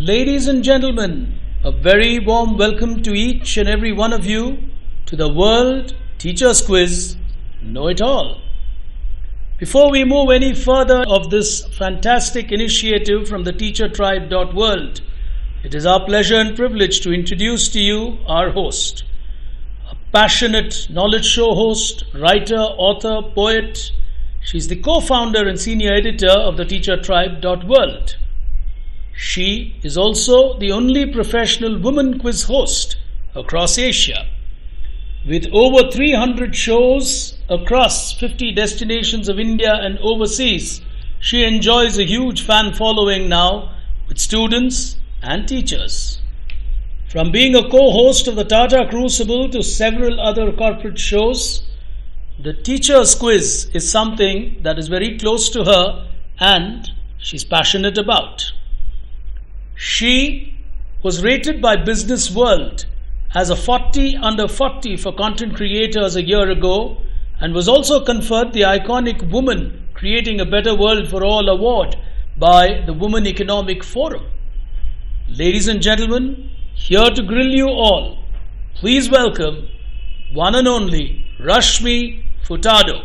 Ladies and gentlemen, a very warm welcome to each and every one of you to the World Teachers Quiz Know It All. Before we move any further of this fantastic initiative from the TeacherTribe.world, it is our pleasure and privilege to introduce to you our host, a passionate knowledge show host, writer, author, poet. She's the co-founder and senior editor of the TeacherTribe.world. She is also the only professional woman quiz host across Asia. With over 300 shows across 50 destinations of India and overseas, she enjoys a huge fan following now with students and teachers. From being a co-host of the Tata Crucible to several other corporate shows, the Teacher's Quiz is something that is very close to her and she's passionate about. She was rated by Business World as a 40 under 40 for content creators a year ago and was also conferred the iconic Woman Creating a Better World for All award by the Women Economic Forum. Ladies and gentlemen, here to grill you all, please welcome one and only Rashmi Furtado.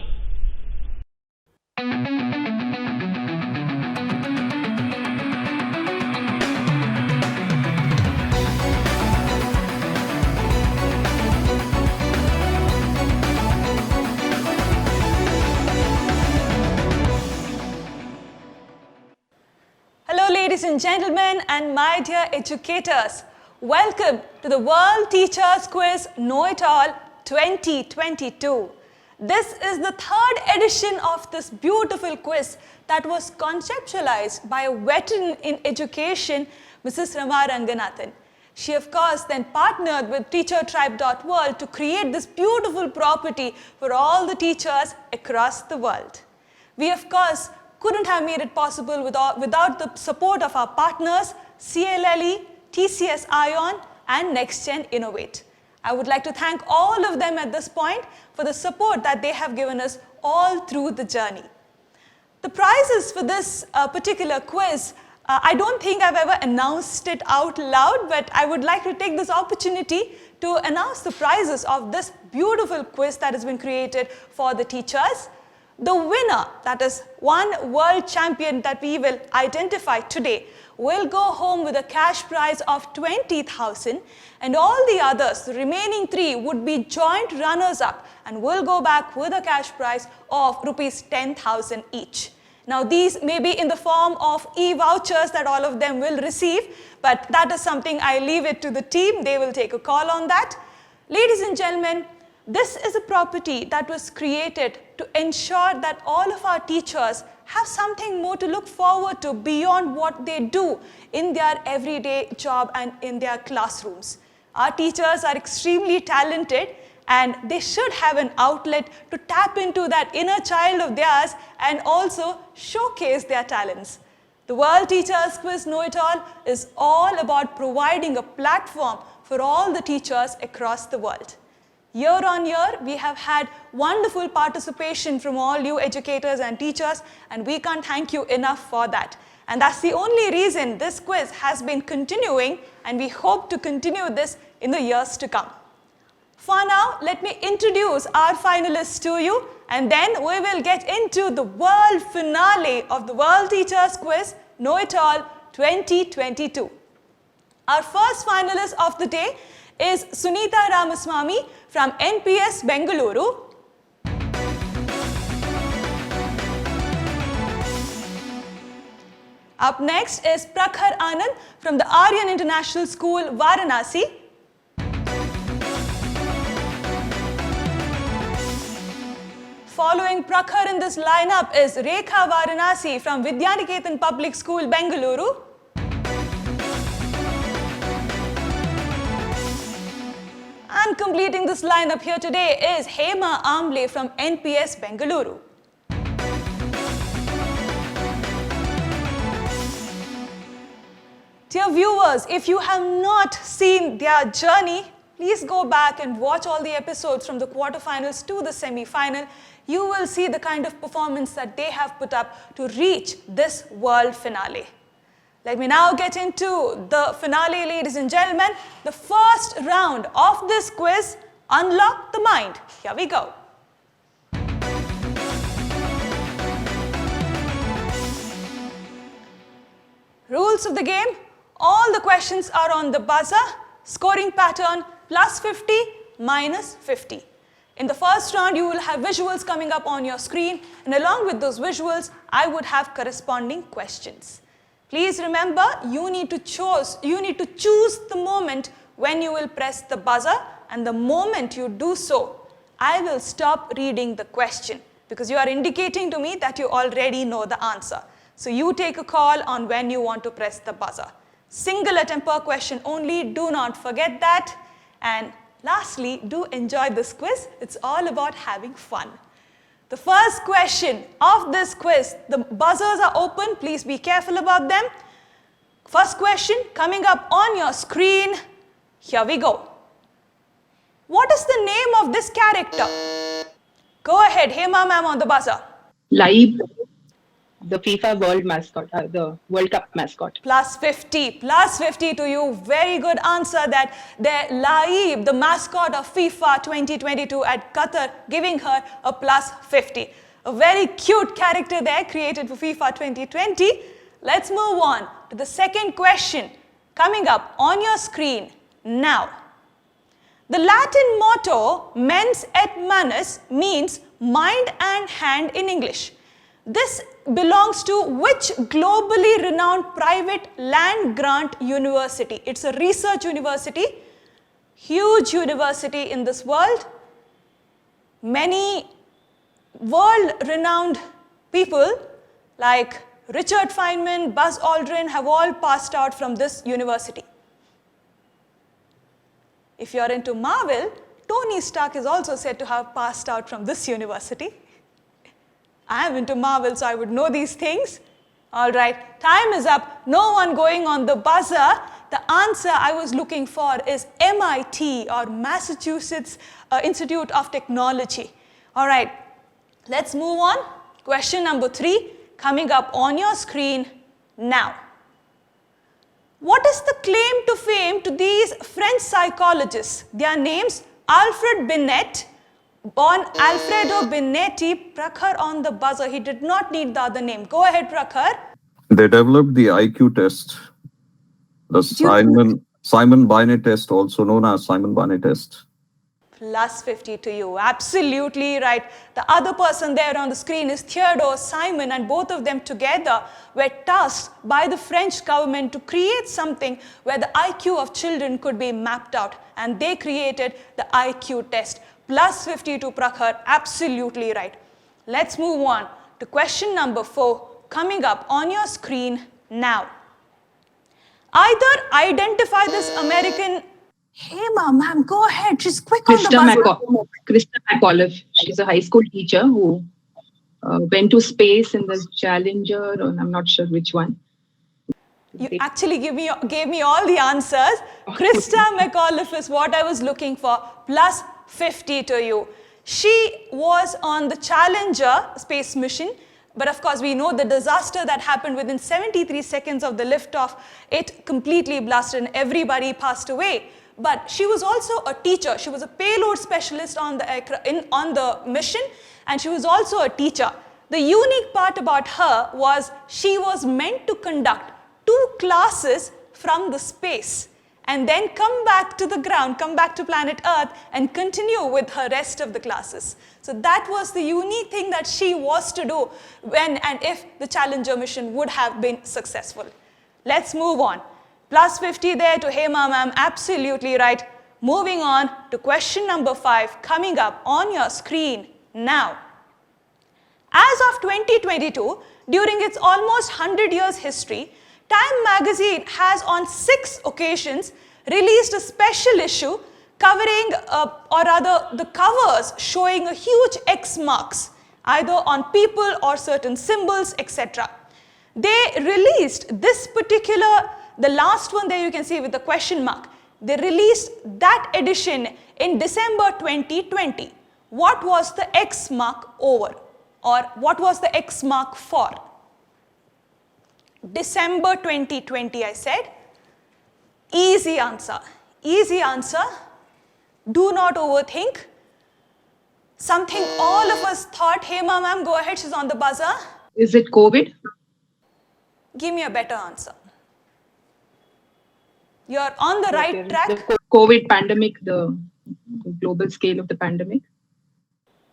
Ladies and gentlemen, and my dear educators, welcome to the World Teachers Quiz Know It All 2022. This is the third edition of this beautiful quiz that was conceptualized by a veteran in education, Mrs. Rama Ranganathan. She, of course, then partnered with TeacherTribe.world to create this beautiful property for all the teachers across the world. We, of course, couldn't have made it possible without the support of our partners, CLLE, TCS Ion, and NextGen Innovate. I would like to thank all of them at this point for the support that they have given us all through the journey. The prizes for this particular quiz, I don't think I've ever announced it out loud, but I would like to take this opportunity to announce the prizes of this beautiful quiz that has been created for the teachers. The winner, that is one world champion that we will identify today, will go home with a cash prize of 20,000, and all the others, the remaining three, would be joint runners-up and will go back with a cash prize of rupees 10,000 each. Now, these may be in the form of e-vouchers that all of them will receive, but that is something I leave it to the team. They will take a call on that. Ladies and gentlemen, this is a property that was created to ensure that all of our teachers have something more to look forward to beyond what they do in their everyday job and in their classrooms. Our teachers are extremely talented and they should have an outlet to tap into that inner child of theirs and also showcase their talents. The World Teachers Quiz Know It All is all about providing a platform for all the teachers across the world. Year on year, we have had wonderful participation from all you educators and teachers, and we can't thank you enough for that. And that's the only reason this quiz has been continuing, and we hope to continue this in the years to come. For now, let me introduce our finalists to you, and then we will get into the world finale of the World Teachers Quiz Know It All 2022. Our first finalist of the day is Sunita Ramaswamy from NPS Bengaluru. Up next is Prakhar Anand from the Aryan International School, Varanasi. Following Prakhar in this lineup is Rekha Varanasi from Vidyaniketan Public School, Bengaluru. And completing this lineup here today is Hema Amble from NPS Bengaluru. Dear viewers, if you have not seen their journey, please go back and watch all the episodes from the quarterfinals to the semi-final. You will see the kind of performance that they have put up to reach this world finale. Let me now get into the finale, ladies and gentlemen. The first round of this quiz, Unlock the Mind. Here we go. Rules of the game. All the questions are on the buzzer. Scoring pattern, plus 50, minus 50. In the first round, you will have visuals coming up on your screen, and along with those visuals, I would have corresponding questions. Please remember, you need to choose the moment when you will press the buzzer, and the moment you do so, I will stop reading the question because you are indicating to me that you already know the answer. So you take a call on when you want to press the buzzer. Single attempt per question only, do not forget that. And lastly, do enjoy this quiz. It's all about having fun. The first question of this quiz, the buzzers are open. Please be careful about them. First question coming up on your screen. Here we go. What is the name of this character? Go ahead, Hema ma'am on the buzzer. Laib, the FIFA World mascot, the World Cup mascot. Plus 50 to you. Very good answer that Laib, the mascot of FIFA 2022 at Qatar, giving her a plus 50. A very cute character there created for FIFA 2020. Let's move on to the second question coming up on your screen now. The Latin motto, mens et manus, means mind and hand in English. This belongs to which globally renowned private land-grant university? It's a research university, huge university in this world. Many world-renowned people like Richard Feynman, Buzz Aldrin have all passed out from this university. If you're into Marvel, Tony Stark is also said to have passed out from this university. I am into Marvel, so I would know these things. All right, time is up. No one going on the buzzer. The answer I was looking for is MIT, or Massachusetts Institute of Technology. All right, let's move on. Question number 3 coming up on your screen now. What is the claim to fame to these French psychologists? Their names, Alfred Binet, born Alfredo Binetti. Prakhar on the buzzer. He did not need the other name. Go ahead, Prakhar. They developed the IQ test, the Simon Binet test, also known as Simon Binet test. Plus 50 to you. Absolutely right. The other person there on the screen is Theodore Simon, and both of them together were tasked by the French government to create something where the IQ of children could be mapped out, and they created the IQ test. Plus 50 to Prakhar. Absolutely right. Let's move on to question number 4 coming up on your screen now. Either identify this American... Hey, ma'am, go ahead. She's quick on the buzzer. Krista McAuliffe. She's a high school teacher who went to space in the Challenger, or I'm not sure which one. You actually gave me all the answers. Krista McAuliffe is what I was looking for. Plus 50 to you. She was on the Challenger space mission, but of course we know the disaster that happened within 73 seconds of the liftoff. It completely blasted and everybody passed away. But she was also a teacher. She was a payload specialist on the mission, and she was also a teacher. The unique part about her was she was meant to conduct 2 classes from the space and then come back to the ground, come back to planet Earth and continue with her rest of the classes. So that was the unique thing that she was to do when and if the Challenger mission would have been successful. Let's move on. Plus 50 there to Hema ma'am, absolutely right. Moving on to question number 5 coming up on your screen now. As of 2022, during its almost 100 years history, Time magazine has on 6 occasions released a special issue covering, or rather the covers showing a huge X marks, either on people or certain symbols, etc. They released this particular, the last one there you can see with the question mark, they released that edition in December 2020. What was the X mark over? Or what was the X mark for? December 2020, I said. Easy answer. Easy answer. Do not overthink. Something all of us thought, hey ma'am, go ahead, she's on the buzzer. Is it COVID? Give me a better answer. You're on the right track. The COVID pandemic, the global scale of the pandemic.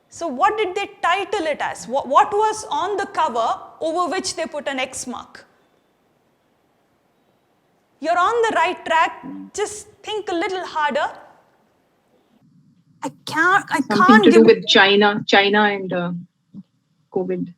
So what did they title it as? What was on the cover over which they put an X mark? You're on the right track. Just think a little harder. I can't Something to give do with China and COVID.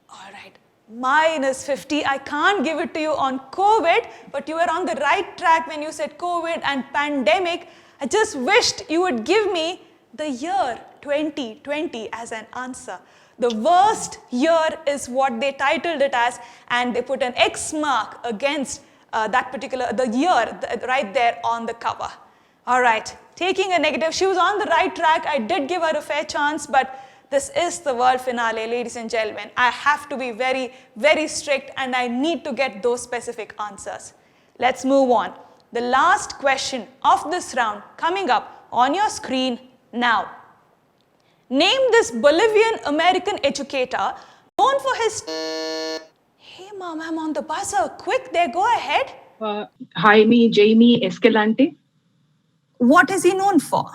All right. -50. I can't give it to you on COVID, but you were on the right track when you said COVID and pandemic. I just wished you would give me the year 2020 as an answer. The worst year is what they titled it as, and they put an X mark against the year right there on the cover. All right, taking a negative. She was on the right track. I did give her a fair chance, but this is the world finale, ladies and gentlemen. I have to be very, very strict, and I need to get those specific answers. Let's move on. The last question of this round coming up on your screen now. Name this Bolivian American educator known for his... Hey mom, I'm on the buzzer. Quick there, go ahead. Jamie Escalante. What is he known for?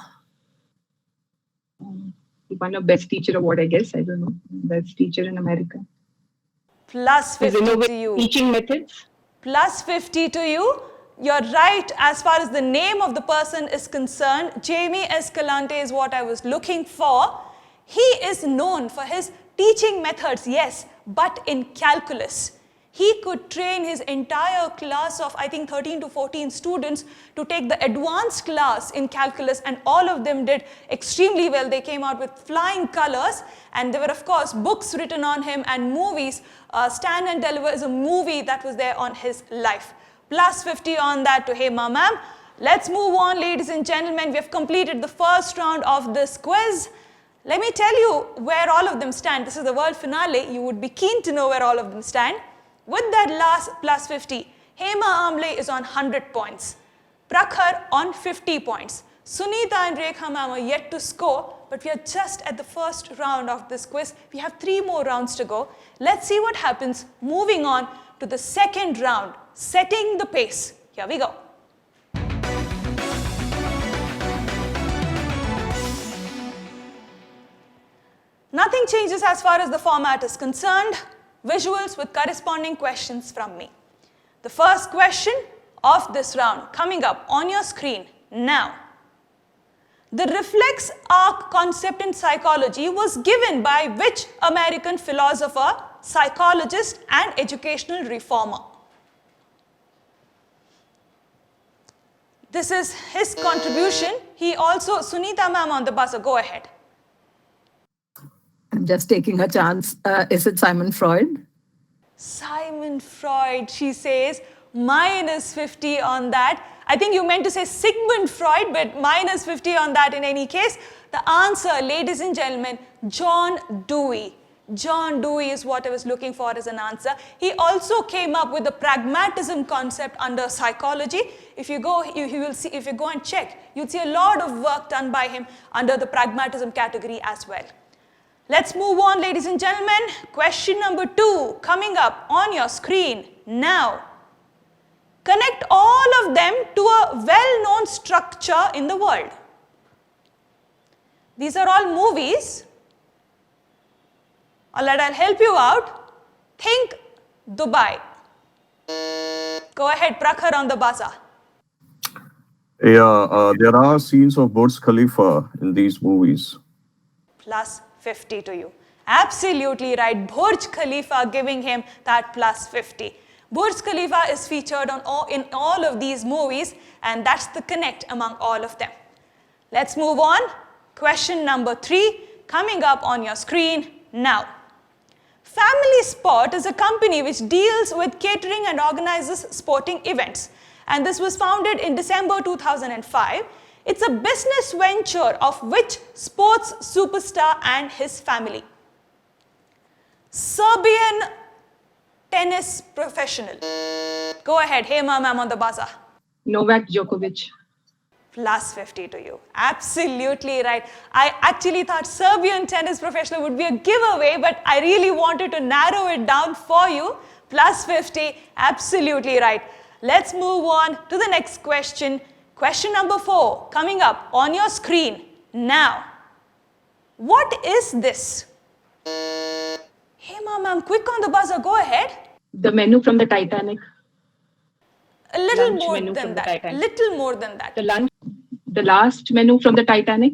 He won a Best Teacher Award, I guess. I don't know. Best Teacher in America. +50 to you. Teaching methods. +50 to you. You're right as far as the name of the person is concerned. Jamie Escalante is what I was looking for. He is known for his teaching methods, yes, but in calculus. He could train his entire class of, I think, 13 to 14 students to take the advanced class in calculus, and all of them did extremely well. They came out with flying colors, and there were, of course, books written on him and movies. Stand and Deliver is a movie that was there on his life. +50 on that to Hey Ma'am. Let's move on, ladies and gentlemen. We have completed the first round of this quiz. Let me tell you where all of them stand. This is the world finale. You would be keen to know where all of them stand. With that last +50, Hema Amle is on 100 points. Prakhar on 50 points. Sunita and Rekha ma'am are yet to score, but we are just at the first round of this quiz. We have 3 more rounds to go. Let's see what happens. Moving on to the second round, setting the pace. Here we go. Nothing changes as far as the format is concerned. Visuals with corresponding questions from me. The first question of this round coming up on your screen now. The reflex arc concept in psychology was given by which American philosopher, psychologist, and educational reformer? This is his contribution. He also, Sunita ma'am on the buzzer, go ahead. I'm just taking a chance. Is it Simon Freud? Simon Freud, she says, -50 on that. I think you meant to say Sigmund Freud, but -50 on that in any case. The answer, ladies and gentlemen, John Dewey. John Dewey is what I was looking for as an answer. He also came up with the pragmatism concept under psychology. If you go, you will see, if you go and check, you'll see a lot of work done by him under the pragmatism category as well. Let's move on, ladies and gentlemen. Question number 2 coming up on your screen now. Connect all of them to a well-known structure in the world. These are all movies. All right, I'll help you out. Think Dubai. Go ahead, Prakhar on the buzzer. Yeah, there are scenes of Burj Khalifa in these movies. +50 to you. Absolutely right. Burj Khalifa giving him that +50. Burj Khalifa is featured in all of these movies, and that's the connect among all of them. Let's move on. Question number 3 coming up on your screen now. Family Sport is a company which deals with catering and organizes sporting events. And this was founded in December 2005. It's a business venture of which sports superstar and his family? Serbian tennis professional? Go ahead, Hema ma'am on the buzzer. Novak Djokovic. Plus 50 to you. Absolutely right. I actually thought Serbian tennis professional would be a giveaway, but I really wanted to narrow it down for you. Plus 50, absolutely right. Let's move on to the next question. Question number 4, coming up on your screen now. What is this? Hema ma'am, quick on the buzzer, go ahead. The menu from the Titanic. A little Lunch more menu than from the that. Titanic. Little more than that. The last menu from the Titanic.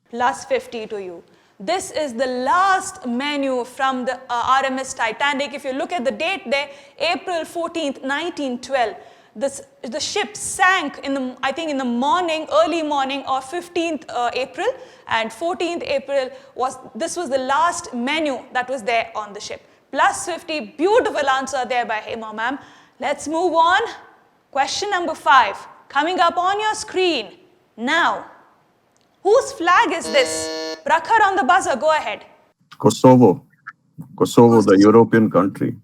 Plus 50 to you. This is the last menu from the RMS Titanic. If you look at the date there, April 14th, 1912. The ship sank in the morning, early morning of 15th April, and 14th April was the last menu that was there on the ship. Plus 50, beautiful answer there by Hema ma'am. Let's move on. Question number 5, coming up on your screen now. Whose flag is this? Prakhar on the buzzer, go ahead. Kosovo, the European country.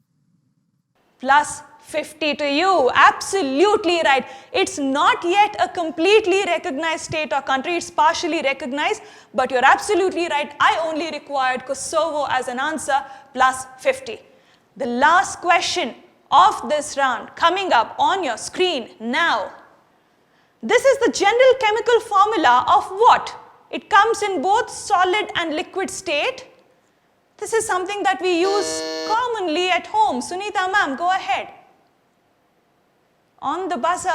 Plus 50 to you. Absolutely right. It's not yet a completely recognized state or country. It's partially recognized, but you're absolutely right. I only required Kosovo as an answer. Plus 50. The last question of this round coming up on your screen now. This is the general chemical formula of what? It comes in both solid and liquid state. This is something that we use commonly at home. Sunita ma'am, go ahead. On the buzzer.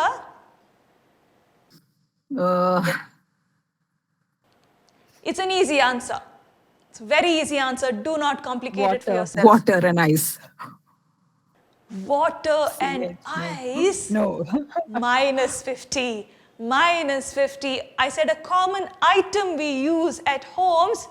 It's an easy answer. It's a very easy answer. Do not complicate it for yourself. Water and ice. Water and ice? No. Minus 50. Minus 50. I said a common item we use at homes.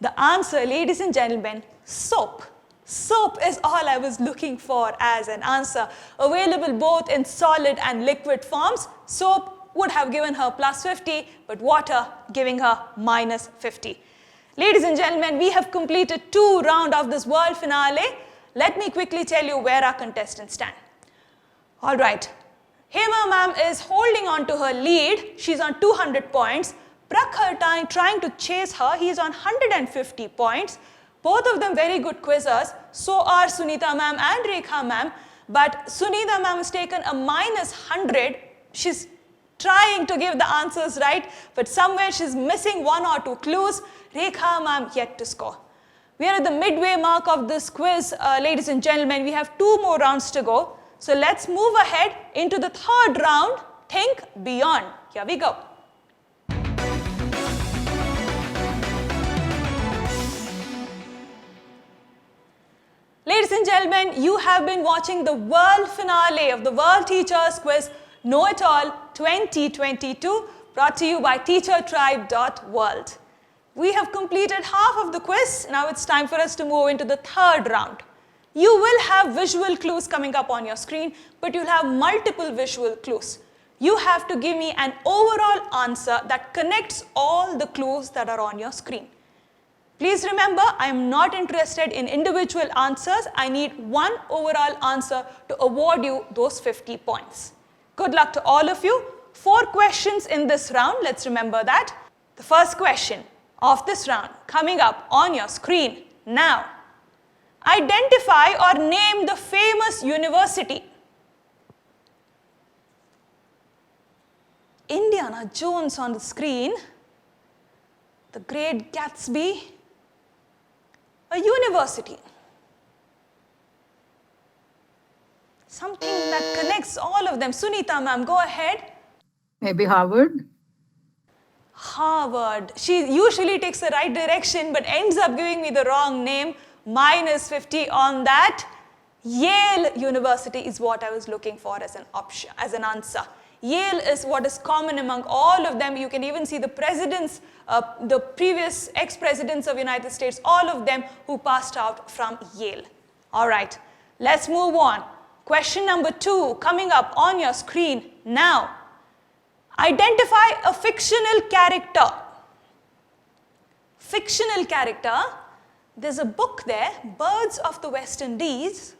The answer, ladies and gentlemen, soap. Soap is all I was looking for as an answer. Available both in solid and liquid forms. Soap would have given her plus 50, but water giving her minus 50. Ladies and gentlemen, we have completed 2 rounds of this world finale. Let me quickly tell you where our contestants stand. All right. Hema ma'am is holding on to her lead. She's on 200 points. Prakhar trying to chase her. He's on 150 points. Both of them very good quizzers. So are Sunita ma'am and Rekha ma'am. But Sunita ma'am has taken a minus 100. She's trying to give the answers right, but somewhere she's missing 1 or 2 clues. Rekha ma'am yet to score. We are at the midway mark of this quiz, ladies and gentlemen. We have 2 more rounds to go. So let's move ahead into the 3rd round, Think Beyond. Here we go. Ladies and gentlemen, you have been watching the world finale of the World Teachers Quiz Know It All 2022, brought to you by TeacherTribe.world. We have completed half of the quiz. Now it's time for us to move into the 3rd round. You will have visual clues coming up on your screen, but you'll have multiple visual clues. You have to give me an overall answer that connects all the clues that are on your screen. Please remember, I am not interested in individual answers. I need one overall answer to award you those 50 points. Good luck to all of you. 4 questions in this round. Let's remember that. The first question of this round coming up on your screen now. Identify or name the famous university. Indiana Jones on the screen. The Great Gatsby. A university. Something that connects all of them. Sunita ma'am, go ahead. Maybe Harvard? Harvard. She usually takes the right direction but ends up giving me the wrong name. Minus 50 on that. Yale University is what I was looking for as an option, as an answer. Yale is what is common among all of them. You can even see the presidents, the previous ex-presidents of the United States, all of them who passed out from Yale. All right, let's move on. Question number 2 coming up on your screen now. Identify a fictional character. Fictional character. There's a book there, Birds of the West Indies.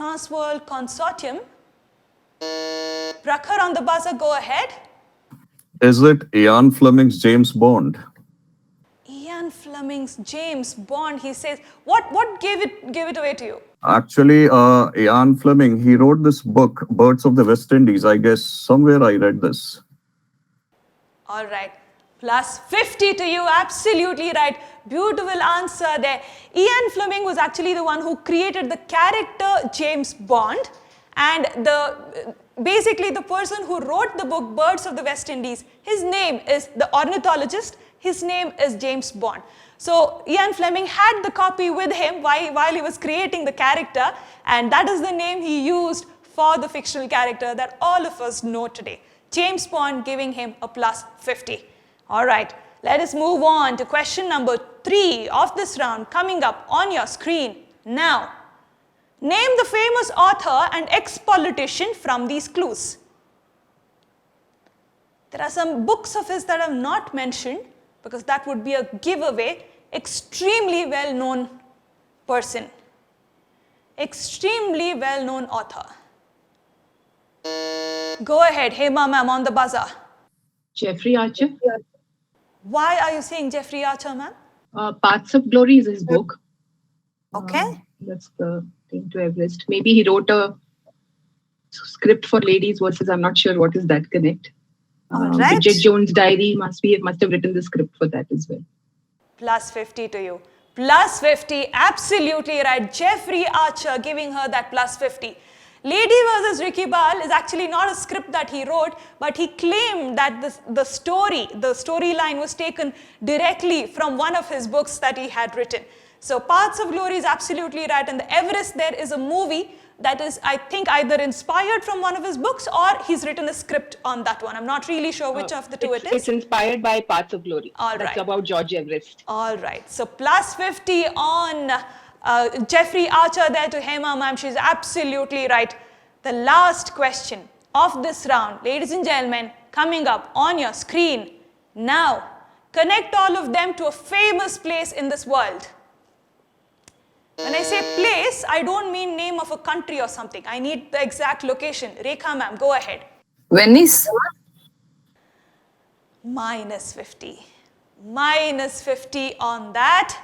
Trans-World Consortium. Prakhar on the buzzer, go ahead. Is it Ian Fleming's James Bond? Ian Fleming's James Bond, he says. What gave it away to you? Actually, Ian Fleming, he wrote this book, Birds of the West Indies. I guess somewhere I read this. All right. Plus 50 to you, absolutely right. Beautiful answer there. Ian Fleming was actually the one who created the character James Bond, and basically the person who wrote the book Birds of the West Indies, his name is the ornithologist, his name is James Bond. So Ian Fleming had the copy with him while he was creating the character, and that is the name he used for the fictional character that all of us know today. James Bond, giving him a plus 50. All right, let us move on to question number 3 of this round coming up on your screen now. Name the famous author and ex-politician from these clues. There are some books of his that I have not mentioned because that would be a giveaway. Extremely well-known person. Extremely well-known author. Go ahead, Hema ma'am on the buzzer. Jeffrey Archer. Why are you saying Jeffrey Archer, ma'am? Paths of Glory is his book. Okay. That's the thing to Everest. Maybe he wrote a script for Ladies Versus. I'm not sure what is that connect. All right. Bridget Jones' Diary must have written the script for that as well. Plus 50 to you. Plus 50, absolutely right. Jeffrey Archer giving her that plus 50. Lady versus Ricky Ball is actually not a script that he wrote, but he claimed that the storyline was taken directly from one of his books that he had written. So Paths of Glory is absolutely right, and the Everest there is a movie that is, I think, either inspired from one of his books or he's written a script on that one. I'm not really sure which of the two it is. It's inspired by Paths of Glory. All That's right. about George Everest. All right. So plus 50 on Jeffrey Archer there to Hema ma'am. She's absolutely right. The last question of this round, ladies and gentlemen, coming up on your screen now. Connect all of them to a famous place in this world. When I say place, I don't mean name of a country or something. I need the exact location. Rekha ma'am, go ahead. Venice. Minus 50. Minus 50 on that.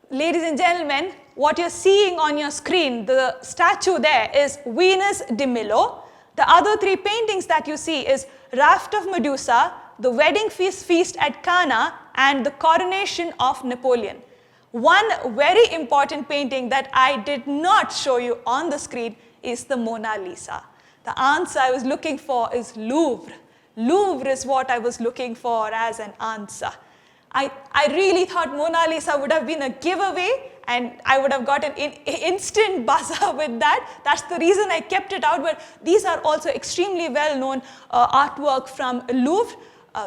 Ladies and gentlemen, what you're seeing on your screen, the statue there is Venus de Milo. The other 3 paintings that you see is Raft of Medusa, the Wedding Feast at Cana, and the Coronation of Napoleon. One very important painting that I did not show you on the screen is the Mona Lisa. The answer I was looking for is Louvre. Louvre is what I was looking for as an answer. I really thought Mona Lisa would have been a giveaway and I would have got an instant buzzer with that. That's the reason I kept it out, but these are also extremely well-known artwork from Louvre.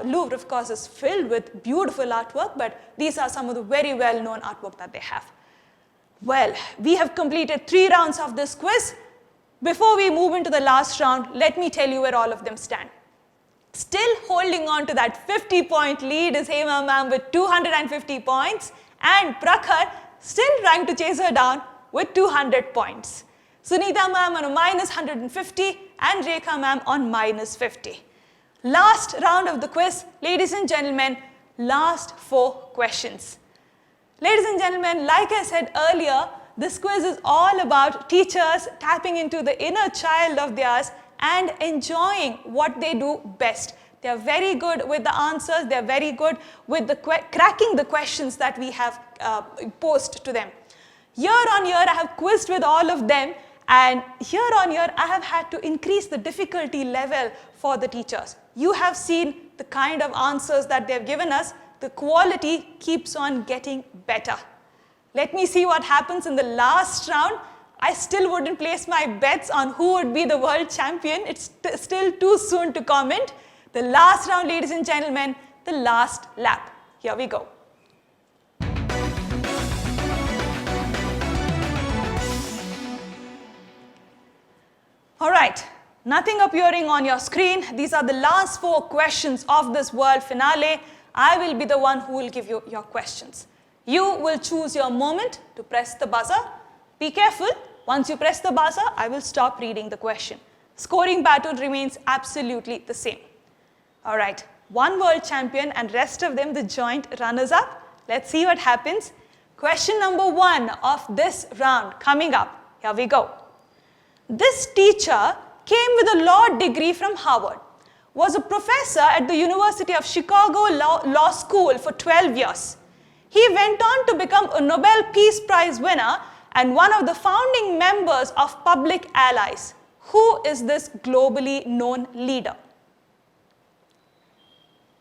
Louvre, of course, is filled with beautiful artwork, but these are some of the very well-known artwork that they have. Well, we have completed 3 rounds of this quiz. Before we move into the last round, let me tell you where all of them stand. Still holding on to that 50-point lead is Hema ma'am with 250 points, and Prakhar still trying to chase her down with 200 points. Sunita ma'am on a minus 150 and Rekha ma'am on minus 50. Last round of the quiz, ladies and gentlemen, last 4 questions. Ladies and gentlemen, like I said earlier, this quiz is all about teachers tapping into the inner child of theirs and enjoying what they do best. They are very good with the answers, they are very good with cracking the questions that we have posed to them. Year on year, I have quizzed with all of them, and year on year, I have had to increase the difficulty level for the teachers. You have seen the kind of answers that they have given us. The quality keeps on getting better. Let me see what happens in the last round. I still wouldn't place my bets on who would be the world champion. It's still too soon to comment. The last round, ladies and gentlemen, the last lap. Here we go. All right, nothing appearing on your screen. These are the last 4 questions of this world finale. I will be the one who will give you your questions. You will choose your moment to press the buzzer. Be careful, Once you press the buzzer, I will stop reading the question. Scoring battle remains absolutely the same. All right, one world champion and rest of them the joint runners-up. Let's see what happens. Question number 1 of this round coming up. Here we go. This teacher came with a law degree from Harvard, was a professor at the University of Chicago Law School for 12 years. He went on to become a Nobel Peace Prize winner and one of the founding members of Public Allies. Who is this globally known leader?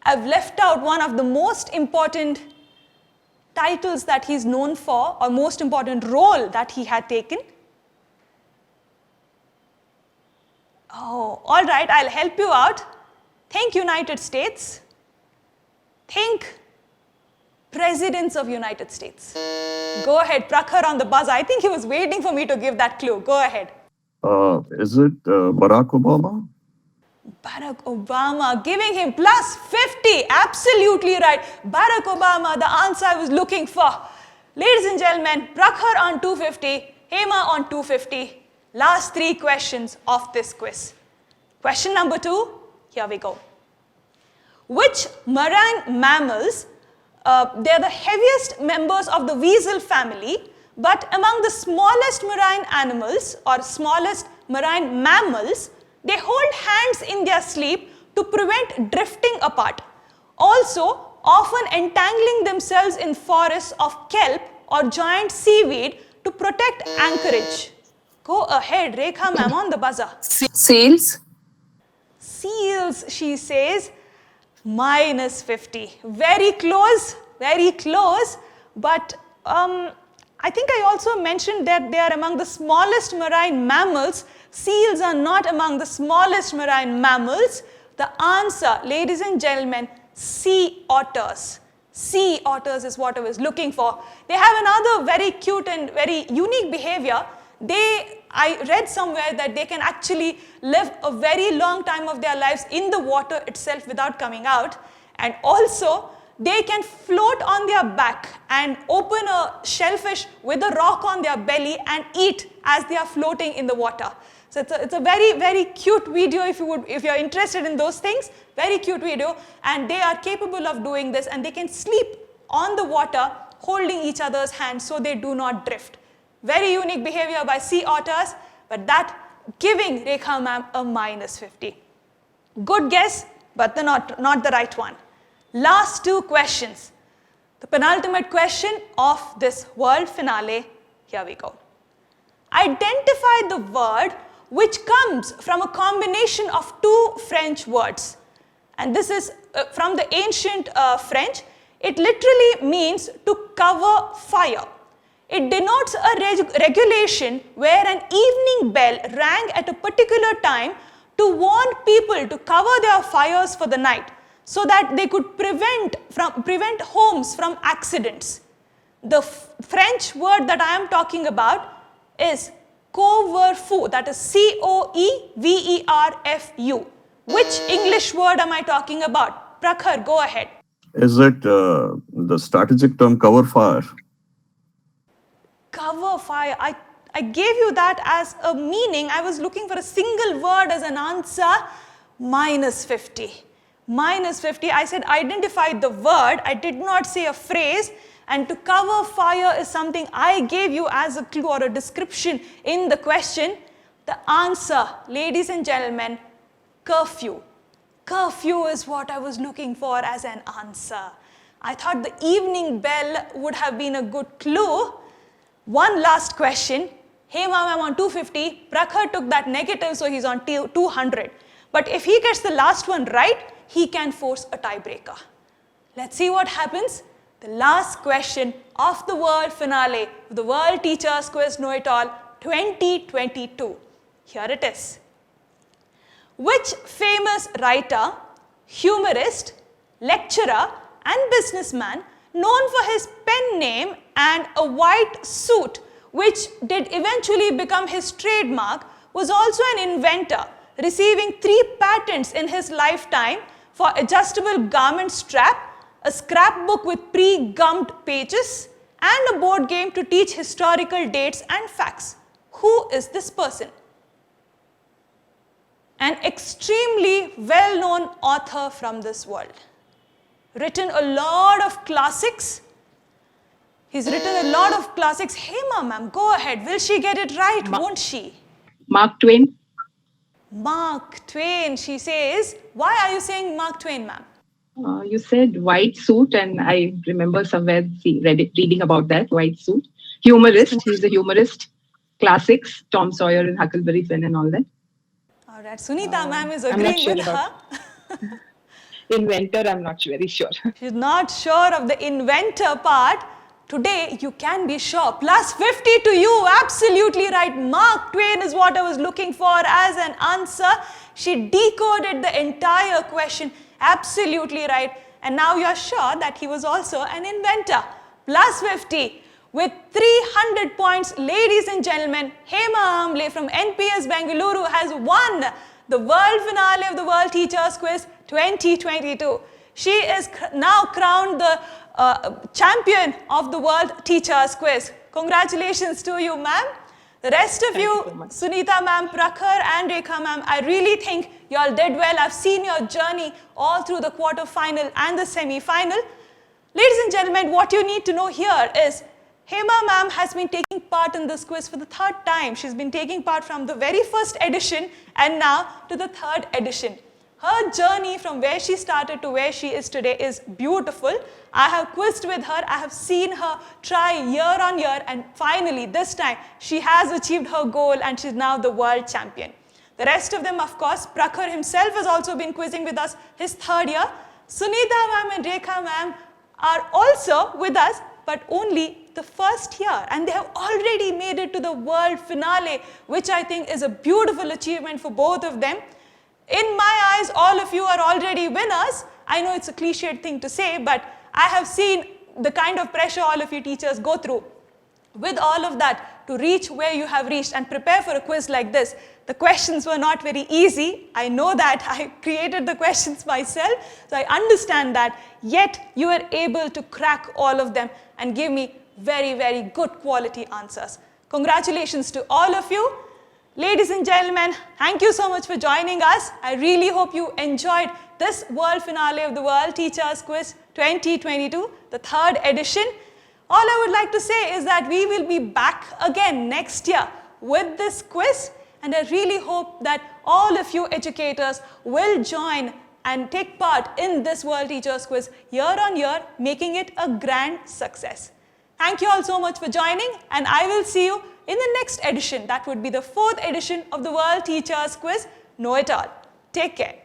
I've left out one of the most important titles that he's known for, or most important role that he had taken. Oh, all right, I'll help you out. Think United States. Think Presidents of United States. Go ahead, Prakhar on the buzzer. I think he was waiting for me to give that clue. Go ahead. Is it Barack Obama? Barack Obama, giving him plus 50. Absolutely right. Barack Obama, the answer I was looking for. Ladies and gentlemen, Prakhar on 250, Hema on 250. Last 3 questions of this quiz. Question number 2, here we go. Which marine mammals, they're the heaviest members of the weasel family, but among the smallest marine animals or smallest marine mammals, they hold hands in their sleep to prevent drifting apart. Also, often entangling themselves in forests of kelp or giant seaweed to protect anchorage. Go ahead, Rekha ma'am on the buzzer. Seals. Seals, she says, minus 50. Very close, but I think I also mentioned that they are among the smallest marine mammals. Seals are not among the smallest marine mammals. The answer, ladies and gentlemen, sea otters. Sea otters is what I was looking for. They have another very cute and very unique behavior. I read somewhere that they can actually live a very long time of their lives in the water itself without coming out. And also, they can float on their back and open a shellfish with a rock on their belly and eat as they are floating in the water. So it's a very, very cute video if you're interested in those things. Very cute video. And they are capable of doing this, and they can sleep on the water holding each other's hands so they do not drift. Very unique behavior by sea otters, but that giving Rekha ma'am a minus 50. Good guess, but not the right one. Last 2 questions. The penultimate question of this world finale. Here we go. Identify the word which comes from a combination of 2 French words. And this is from the ancient French. It literally means to cover fire. It denotes a regulation where an evening bell rang at a particular time to warn people to cover their fires for the night, so that they could prevent homes from accidents. The French word that I am talking about is couvre-feu, that is C-O-E-V-E-R-F-U. Which English word am I talking about? Prakhar, go ahead. Is it the strategic term cover fire? Cover fire. I gave you that as a meaning. I was looking for a single word as an answer. Minus 50. Minus 50. I said identify the word. I did not say a phrase. And to cover fire is something I gave you as a clue or a description in the question. The answer, ladies and gentlemen, curfew. Curfew is what I was looking for as an answer. I thought the evening bell would have been a good clue. One last question. Hema ma'am on 250. Prakhar took that negative, so he's on 200. But if he gets the last one right, he can force a tiebreaker. Let's see what happens. The last question of the world finale, the World Teachers Quiz Know It All 2022. Here it is. Which famous writer, humorist, lecturer, and businessman known for his pen name and a white suit, which did eventually become his trademark, was also an inventor, receiving 3 patents in his lifetime for adjustable garment strap, a scrapbook with pre-gummed pages, and a board game to teach historical dates and facts? Who is this person? An extremely well-known author from this world. Written a lot of classics. He's written a lot of classics. Hema ma'am, go ahead. Will she get it right, won't she? Mark Twain. Mark Twain, she says. Why are you saying Mark Twain, ma'am? You said white suit, and I remember somewhere reading about that white suit. Humorist. He's a humorist. Classics. Tom Sawyer and Huckleberry Finn and all that. All right, Sunita ma'am is I'm not agreeing sure with her. Inventor, I'm not very sure. She's not sure of the inventor part. Today, you can be sure. Plus 50 to you. Absolutely right. Mark Twain is what I was looking for as an answer. She decoded the entire question. Absolutely right. And now you're sure that he was also an inventor. Plus 50. With 300 points, ladies and gentlemen, Hema Amble from NPS Bengaluru has won the world finale of the World Teachers Quiz 2022. She is now crowned the champion of the World Teachers Quiz. Congratulations to you, ma'am. The rest of you, Sunita ma'am, Prakhar and Rekha ma'am, I really think you all did well. I've seen your journey all through the quarter-final and the semi-final. Ladies and gentlemen, what you need to know here is Hema ma'am has been taking part in this quiz for the third time. She's been taking part from the very first edition and now to the third edition. Her journey from where she started to where she is today is beautiful. I have quizzed with her. I have seen her try year on year, and finally this time she has achieved her goal and she's now the world champion. The rest of them, of course, Prakhar himself has also been quizzing with us his third year. Sunita ma'am and Rekha ma'am are also with us, but only the first year, and they have already made it to the world finale, which I think is a beautiful achievement for both of them. In my eyes, all of you are already winners. I know it's a cliched thing to say, but I have seen the kind of pressure all of you teachers go through. With all of that, to reach where you have reached and prepare for a quiz like this, the questions were not very easy. I know that. I created the questions myself, so I understand that. Yet, you were able to crack all of them and give me very, very good quality answers. Congratulations to all of you. Ladies and gentlemen, thank you so much for joining us. I really hope you enjoyed this world finale of the World Teachers Quiz 2022, the third edition. All I would like to say is that we will be back again next year with this quiz, and I really hope that all of you educators will join and take part in this World Teachers Quiz year on year, making it a grand success. Thank you all so much for joining, and I will see you in the next edition. That would be the fourth edition of the World Teachers Quiz. Know it all. Take care.